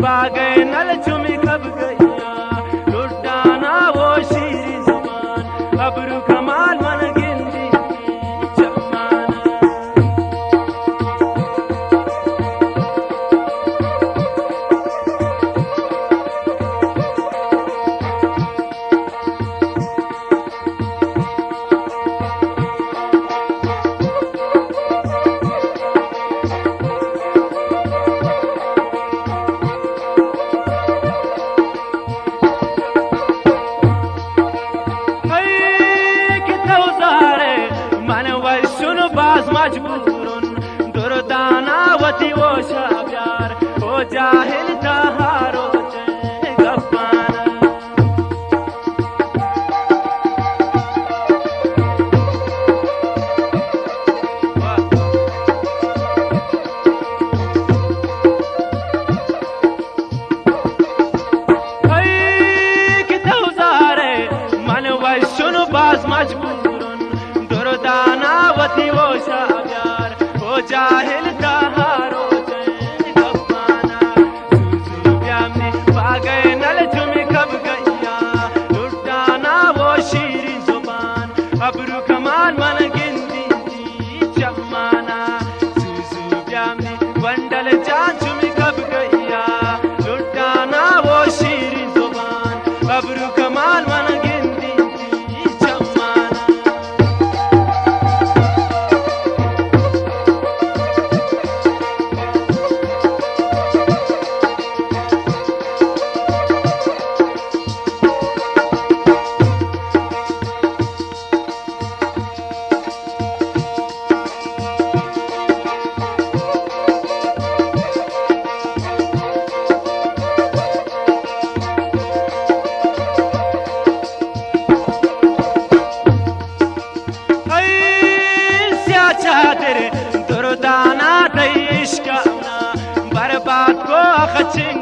बागे नल चुमी कब गैया लुटाना वो शीरी जुबान अबरू कमाल मन गिंदी चमाना बाज मजबूरन दुर्दाना वती वो शाब्यार हो जाहिल तहारो गप्पाना कितौजारे मन वैशुन बाज मजबूरन दुर्दाना वती वो शाब्यार हो जाहिल तहारो गप्पाना सुजु ब्यामनी बागे नल चुमी कब गैया लुटाना वो शीरी जुबान अबरू कमाल मन गिंदी चमाना सुजु ब्यामनी बंडल जान चुमी कब गैया लुटाना वो शीरी जुबान अबरू कमाल मन दुर्दाना दईश का बर्बाद को खचिंग